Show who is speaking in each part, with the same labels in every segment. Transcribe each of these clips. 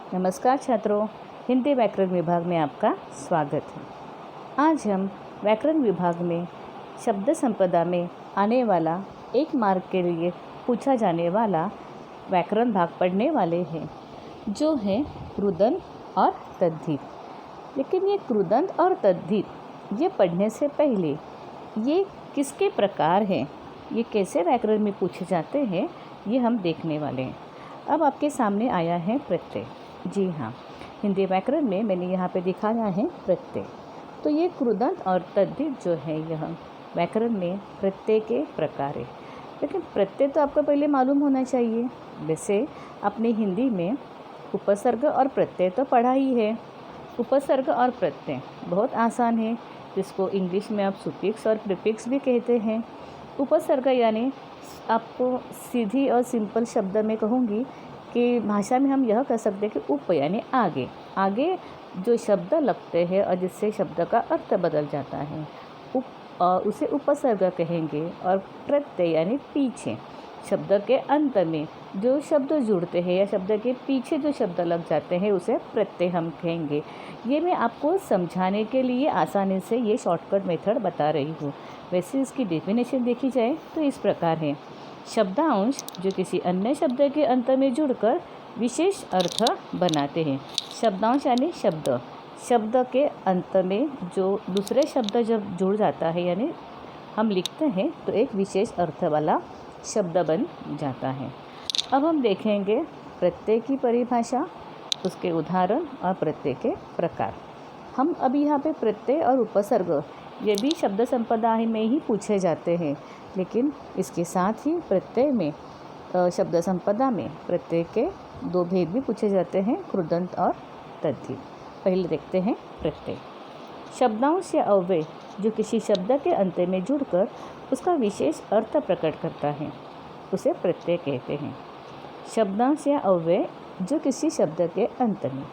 Speaker 1: नमस्कार छात्रों, हिंदी व्याकरण विभाग में आपका स्वागत है। आज हम व्याकरण विभाग में शब्द संपदा में आने वाला 1 मार्क के लिए पूछा जाने वाला व्याकरण भाग पढ़ने वाले हैं, जो है कृदंत और तद्धित। लेकिन ये कृदंत और तद्धित ये पढ़ने से पहले ये किसके प्रकार हैं, ये कैसे व्याकरण में पूछे जाते हैं, ये हम देखने वाले हैं। अब आपके सामने आया है प्रत्यय। जी हाँ, हिंदी व्याकरण में मैंने यहाँ पे दिखाया है प्रत्यय। तो ये कृदंत और तद्धित जो है यह व्याकरण में प्रत्यय के प्रकार है। लेकिन प्रत्यय तो आपको पहले मालूम होना चाहिए। वैसे अपनी हिंदी में उपसर्ग और प्रत्यय तो पढ़ा ही है। उपसर्ग और प्रत्यय बहुत आसान है, जिसको इंग्लिश में आप सुफिक्स और प्रीफिक्स भी कहते हैं। उपसर्ग यानी आपको सीधी और सिंपल शब्द में कहूँगी कि भाषा में हम यह कह सकते हैं कि उप यानी आगे, आगे जो शब्द लगते हैं और जिससे शब्द का अर्थ बदल जाता है, उसे उपसर्ग कहेंगे। और प्रत्यय यानी पीछे, शब्द के अंत में जो शब्द जुड़ते हैं या शब्द के पीछे जो शब्द लग जाते हैं उसे प्रत्यय हम कहेंगे। ये मैं आपको समझाने के लिए आसानी से ये शॉर्टकट मेथड बता रही हूँ। वैसे इसकी डेफिनेशन देखी जाए तो इस प्रकार है: शब्दांश जो किसी अन्य शब्द के अंत में जुड़कर विशेष अर्थ बनाते हैं। शब्दांश यानी शब्द, शब्द के अंत में जो दूसरे शब्द जब जुड़ जाता है यानी हम लिखते हैं तो एक विशेष अर्थ वाला शब्द बन जाता है। अब हम देखेंगे प्रत्यय की परिभाषा, उसके उदाहरण और प्रत्यय के प्रकार। हम अभी यहाँ पे प्रत्यय और उपसर्ग ये भी शब्द संपदा में ही पूछे जाते हैं, लेकिन इसके साथ ही प्रत्यय में शब्द संपदा में प्रत्यय के 2 भेद भी पूछे जाते हैं, कृदंत और तद्धित। पहले देखते हैं प्रत्यय। शब्दांश या अव्यय जो किसी शब्द के अंत में जुड़कर उसका विशेष अर्थ प्रकट करता है, उसे प्रत्यय कहते हैं। शब्दांश या अव्यय जो किसी शब्द के अंत में,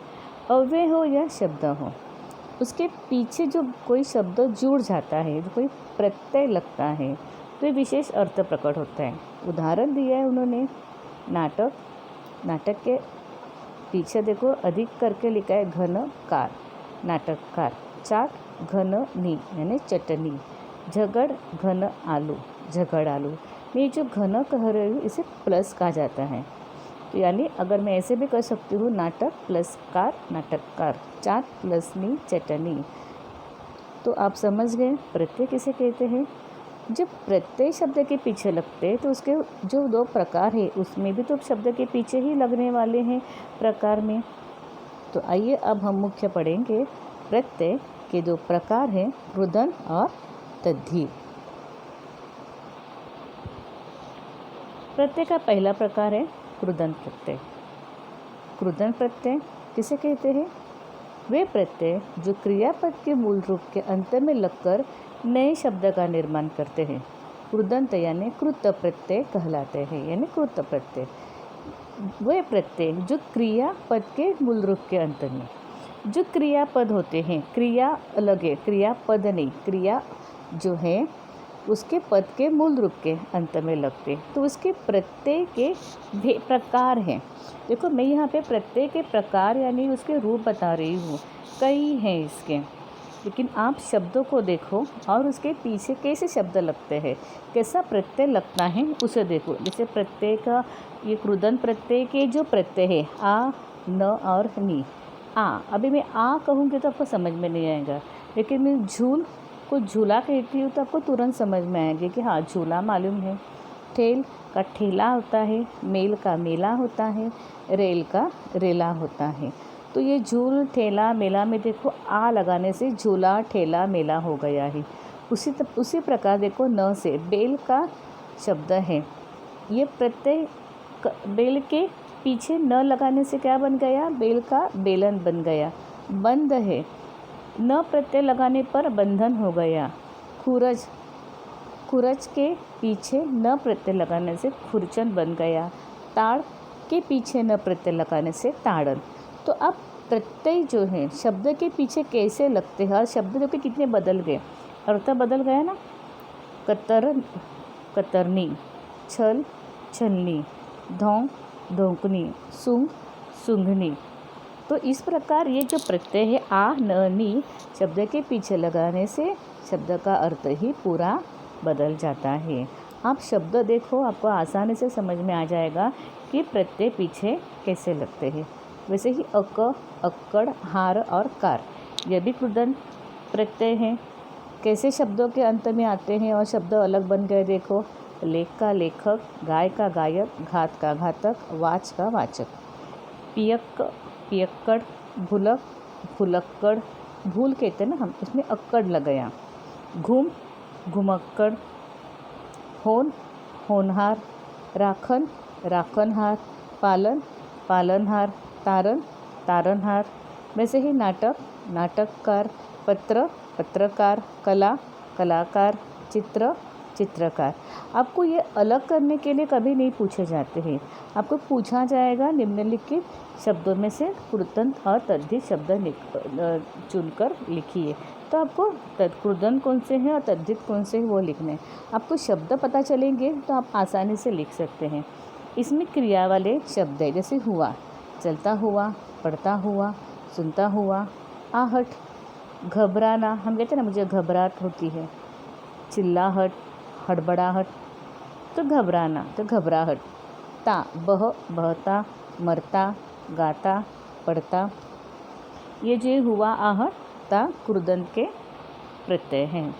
Speaker 1: अव्यय हो या शब्द हो, उसके पीछे जो कोई शब्द जुड़ जाता है, जो कोई प्रत्यय लगता है, तो विशेष अर्थ प्रकट होता है। उदाहरण दिया है उन्होंने, नाटक, नाटक के पीछे देखो अधिक करके लिखा है घनकार, नाटककार। चाट, घन नी यानी चटनी। झगड़, घन आलू, झगड़ आलू। मैं जो घन कह रही हूँ इसे प्लस कहा जाता है। तो यानी अगर मैं ऐसे भी कर सकती हूँ, नाटक प्लस कार, नाटककार। चाट प्लस नी, चटनी। तो आप समझ गए प्रत्यय किसे कहते हैं। जब प्रत्यय शब्द के पीछे लगते हैं तो उसके जो 2 प्रकार है उसमें भी तो शब्द के पीछे ही लगने वाले हैं प्रकार में। तो आइए अब हम मुख्य पढ़ेंगे प्रत्यय के 2 प्रकार हैं, कृदंत और तद्धित। प्रत्यय का पहला प्रकार है कृदंत प्रत्यय। कृदंत प्रत्यय किसे कहते हैं? वे प्रत्यय जो क्रियापद के मूल रूप के अंत में लगकर नए शब्द का निर्माण करते हैं, कृदंत यानी कृत प्रत्यय कहलाते हैं, यानी कृत प्रत्यय। वे प्रत्यय जो क्रियापद के मूल रूप के अंत में, जो क्रियापद होते हैं, क्रिया अलग है, क्रियापद नहीं, क्रिया जो है उसके पद के मूल रूप के अंत में लगते, तो उसके प्रत्यय के प्रकार हैं। देखो मैं यहाँ पे प्रत्यय के प्रकार यानी उसके रूप बता रही हूँ, कई हैं इसके, लेकिन आप शब्दों को देखो और उसके पीछे कैसे शब्द लगते हैं, कैसा प्रत्यय लगता है उसे देखो। जैसे प्रत्यय का ये कृदंत प्रत्यय के जो प्रत्यय है आ, न और नी। आ, अभी मैं आ कहूँगी तो आपको समझ में नहीं आएगा, लेकिन मैं झूल को झूला कहती हूँ तो आपको तुरंत समझ में आएगी कि हाँ झूला मालूम है। ठेल का ठेला होता है, मेल का मेला होता है, रेल का रेला होता है। तो ये झूल, ठेला, मेला में देखो आ लगाने से झूला, ठेला, मेला हो गया है। उसी प्रकार देखो न से बेल का शब्द है, ये प्रत्यय बेल के पीछे न लगाने से क्या बन गया? बेल का बेलन बन गया। बंद है, न प्रत्यय लगाने पर बंधन हो गया। खूरज, खूरज के पीछे न प्रत्यय लगाने से खुरचन बन गया। ताड़ के पीछे न प्रत्यय लगाने से ताड़न। तो अब प्रत्यय जो है शब्द के पीछे कैसे लगते हैं और शब्द के कितने बदल गए, अर्थ बदल गया ना। कतर, कतरनी। छल, छलनी। धौंक, धोंकनी। सूंघ, सूंघनी। तो इस प्रकार ये जो प्रत्यय है आ न नी शब्द के पीछे लगाने से शब्द का अर्थ ही पूरा बदल जाता है। आप शब्द देखो, आपको आसानी से समझ में आ जाएगा कि प्रत्यय पीछे कैसे लगते हैं। वैसे ही अक, अक्कड़, हार और कार ये भी कृदंत प्रत्यय हैं। कैसे शब्दों के अंत में आते हैं और शब्द अलग बन गए देखो। लेख का लेखक, गाय का गायक, घात का घातक, वाच का वाचक। पियक, पियक्कड़, भुलक, भुलक्कड़, भूल कहते हैं ना हम, इसमें अक्कड़ लगाया। घूम, घुमक्कड़, होन, होनहार, राखन, राखनहार, पालन, पालनहार, तारन, तारनहार। वैसे ही नाटक, नाटककार, पत्र, पत्रकार, कला, कलाकार, चित्र, चित्रकार। आपको ये अलग करने के लिए कभी नहीं पूछे जाते हैं। आपको पूछा जाएगा निम्नलिखित शब्दों में से कृदंत और तद्धित शब्द चुनकर लिखिए। तो आपको कृदंत कौन से हैं और तद्धित कौन से हैं वो लिखने हैं। आपको शब्द पता चलेंगे तो आप आसानी से लिख सकते हैं। इसमें क्रिया वाले शब्द है, जैसे हुआ, चलता हुआ, पढ़ता हुआ, सुनता हुआ। आहट, घबराना, हम कहते हैं ना मुझे घबराहट होती है। चिल्लाहट, हड़बड़ाहट, तो घबराना, तो घबराहट। ता, बह, बहता, मरता, गाता, पढ़ता। ये जो हुआ, आहट, ता कृदंत के प्रत्यय हैं।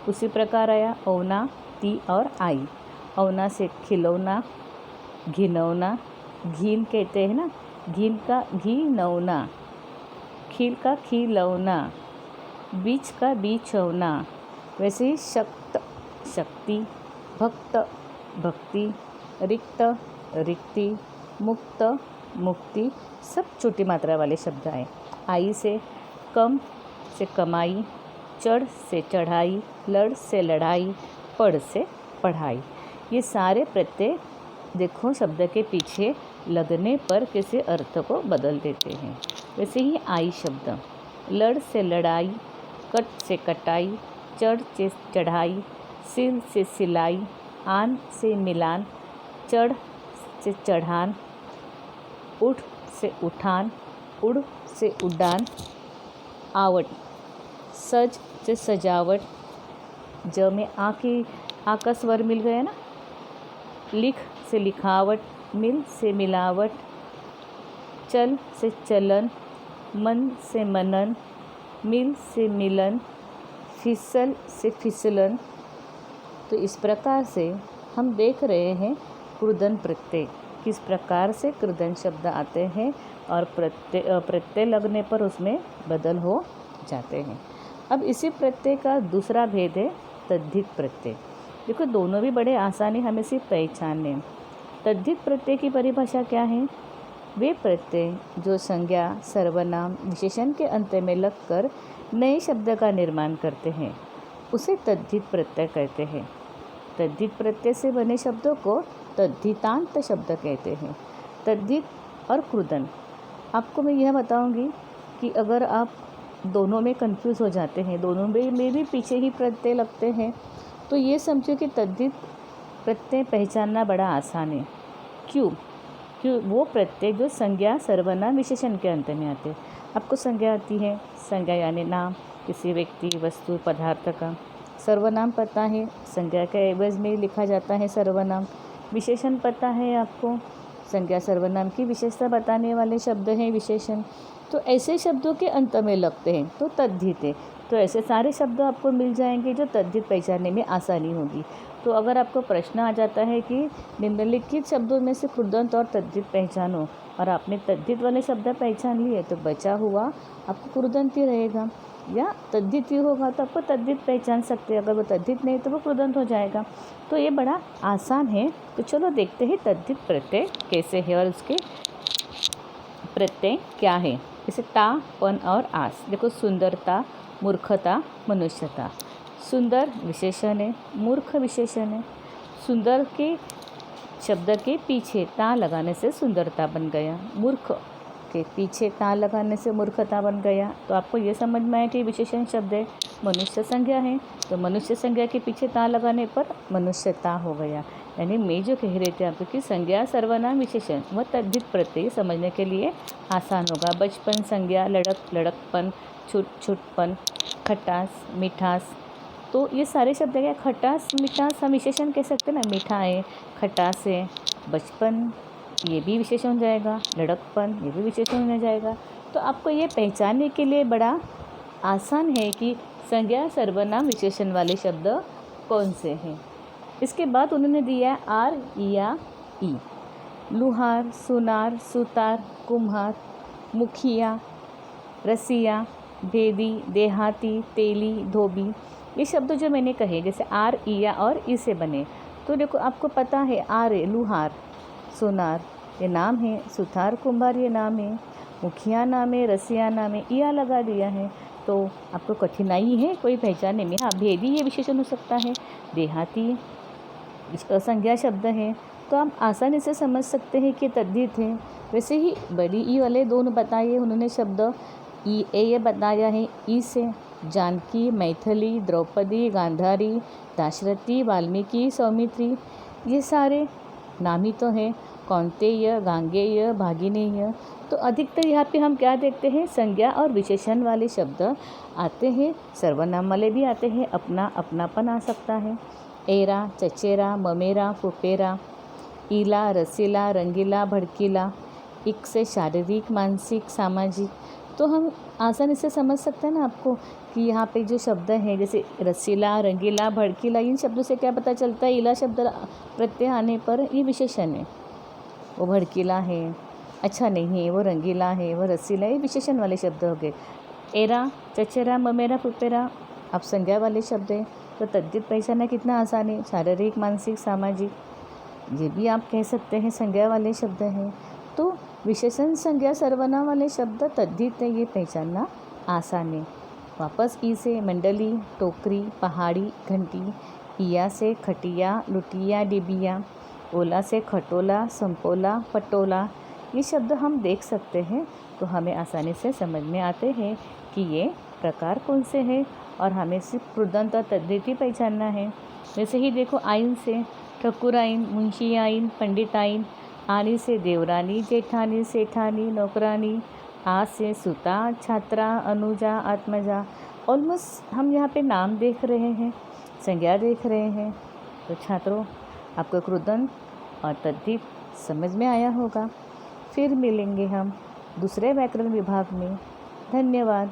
Speaker 1: उसी प्रकार आया औना, ती और आई। औना से खिलौना, घिनौना, घीन कहते हैं ना, घीन का घिनौना, खील का खिलौना, बीच का बीचौना। वैसे ही शक्त, शक्ति, भक्त, भक्ति, रिक्त, रिक्ति, मुक्त, मुक्ति। सब छोटी मात्रा वाले शब्द आए। आई से कम से कमाई, चढ़ से चढ़ाई, लड़ से लड़ाई, पढ़ से पढ़ाई। ये सारे प्रत्यय देखो शब्द के पीछे लगने पर किसी अर्थ को बदल देते हैं। वैसे ही आई शब्द, लड़ से लड़ाई, कट से कटाई, चढ़ से चढ़ाई, सिल से सिलाई, आन से मिलान, चढ़ से चढ़ान, उठ से उठान, उड़ से उड़ान। आवट, सज से सजावट, ज में आ का स्वर मिल गया ना। लिख से लिखावट, मिल से मिलावट, चल से चलन, मन से मनन, मिल से मिलन, फिसल से फिसलन। तो इस प्रकार से हम देख रहे हैं कृदंत प्रत्यय किस प्रकार से कृदंत शब्द आते हैं और प्रत्यय लगने पर उसमें बदल हो जाते हैं। अब इसी प्रत्यय का दूसरा भेद है तद्धित प्रत्यय। देखो दोनों भी बड़े आसानी हमें सिर्फ पहचानने। तद्धित प्रत्यय की परिभाषा क्या है? वे प्रत्यय जो संज्ञा, सर्वनाम, विशेषण के अंत में लगकर नए शब्द का निर्माण करते हैं उसे तद्धित प्रत्यय कहते हैं। तद्धित प्रत्यय से बने शब्दों को तद्धितांत शब्द कहते हैं। तद्धित और कृदंत, आपको मैं यह बताऊंगी कि अगर आप दोनों में कंफ्यूज हो जाते हैं, दोनों में भी पीछे ही प्रत्यय लगते हैं, तो ये समझो कि तद्धित प्रत्यय पहचानना बड़ा आसान है। क्यों? वो प्रत्यय जो संज्ञा, सर्वनाम, विशेषण के अंत में आते हैं। आपको संज्ञा आती है, संज्ञा यानी नाम किसी व्यक्ति, वस्तु, पदार्थ का। सर्वनाम पता है, संज्ञा के एवज में लिखा जाता है सर्वनाम। विशेषण पता है आपको, संज्ञा सर्वनाम की विशेषता बताने वाले शब्द हैं विशेषण। तो ऐसे शब्दों के अंत में लगते हैं तो तद्धित है। तो ऐसे सारे शब्द आपको मिल जाएंगे जो तद्धित पहचानने में आसानी होगी। तो अगर आपको प्रश्न आ जाता है कि निम्नलिखित शब्दों में से कृदंत और तद्धित पहचानो और आपने तद्धित वाले शब्द पहचान लिए, तो बचा हुआ आपको कृदंत ही रहेगा, या तद्धित ही होगा तो आपको तद्धित पहचान सकते हैं। अगर वो तद्धित नहीं तो वो कृदंत हो जाएगा। तो ये बड़ा आसान है। तो चलो देखते हैं तद्धित प्रत्यय कैसे है और उसके प्रत्यय क्या है। जैसे ता, पन और आस। देखो सुंदरता, मूर्खता, मनुष्यता। सुंदर विशेषण है, मूर्ख विशेषण है। सुंदर के शब्द के पीछे ता लगाने से सुंदरता बन गया, मूर्ख के पीछे ता लगाने से मूर्खता बन गया। तो आपको ये समझ में आया कि विशेषण शब्द है। मनुष्य संज्ञा है, तो मनुष्य संज्ञा के पीछे ता लगाने पर मनुष्यता हो गया। यानी मैं जो कह रही थी आपको कि संज्ञा सर्वनाम विशेषण व तद्धित प्रत्यय समझने के लिए आसान होगा। बचपन संज्ञा, लड़क लड़कपन, छुट छुटपन, खटास मिठास, तो ये सारे शब्द क्या, खटास मिठास हम विशेषण कह सकते हैं ना, मीठा है, खटास है, बचपन ये भी विशेषण हो जाएगा, लड़कपन ये भी विशेषण हो जाएगा। तो आपको ये पहचानने के लिए बड़ा आसान है कि संज्ञा सर्वनाम विशेषण वाले शब्द कौन से हैं। इसके बाद उन्होंने दिया आर या ई। लुहार, सुनार, सुतार, कुम्हार, मुखिया, रसिया, भेदी, देहाती, तेली, धोबी, ये शब्द जो मैंने कहे जैसे आर या और ई से बने। तो देखो आपको पता है आर है लुहार, सुनार ये नाम है, सुथार कुम्हार ये नाम है, मुखिया नाम है, रसिया नाम है, इया लगा दिया है। तो आपको कठिनाई है कोई पहचानने में। हाँ, भेदी ये विशेषण हो सकता है, देहाती असंज्ञा शब्द है, तो आप आसानी से समझ सकते हैं कि तद्धित है। वैसे ही बड़ी ई वाले दोनों बताए उन्होंने शब्द, ई ए ये बताया है ई से जानकी, मैथिली, द्रौपदी, गांधारी, दाशरथी, वाल्मीकि, सौमित्री, ये सारे नाम ही तो हैं। कौंतेय, गांगेय, भागिनेय, तो अधिकतर यहाँ पे हम क्या देखते हैं, संज्ञा और विशेषण वाले शब्द आते हैं, सर्वनाम वाले भी आते हैं, अपना अपनापन आ सकता है। एरा, चचेरा, ममेरा, फुपेरा, ईला, रसीला, रंगीला, भड़कीला, इक से शारीरिक, मानसिक, सामाजिक, तो हम आसानी से समझ सकते हैं ना आपको कि यहाँ पे जो शब्द हैं जैसे रसीला, रंगीला, भड़कीला, इन शब्दों से क्या पता चलता है, ईला शब्द प्रत्यय आने पर ये विशेषण है, वो भड़कीला है, अच्छा नहीं है, वो रंगीला है, वो रसीला, ये विशेषण वाले शब्द हो गए। एरा, चचेरा, ममेरा, फुपेरा अब संज्ञा वाले शब्द है, तो तद्धित पहचानना कितना आसान है, शारीरिक, मानसिक, सामाजिक, ये भी आप कह सकते हैं संज्ञा वाले शब्द हैं। तो विशेषण, संज्ञा, सर्वनाम वाले शब्द तद्धित है, ये पहचानना आसान है। वापस ई से मंडली, टोकरी, पहाड़ी, घंटी, इया से खटिया, लुटिया, डिबिया, ओला से खटोला, संपोला, पटोला, ये शब्द हम देख सकते हैं, तो हमें आसानी से समझ में आते हैं कि ये प्रकार कौन से हैं और हमें सिर्फ कृदंत और तद्धित ही पहचानना है। वैसे ही देखो आइन से ठकुर आइन, मुंशी आइन, पंडित आइन, आनी से देवरानी, जेठानी, सेठानी, नौकरानी, आ से सुता, छात्रा, अनुजा, आत्मजा, ऑलमोस्ट हम यहाँ पे नाम देख रहे हैं, संज्ञा देख रहे हैं। तो छात्रों आपको कृदंत और तद्धित समझ में आया होगा। फिर मिलेंगे हम दूसरे व्याकरण विभाग में। धन्यवाद।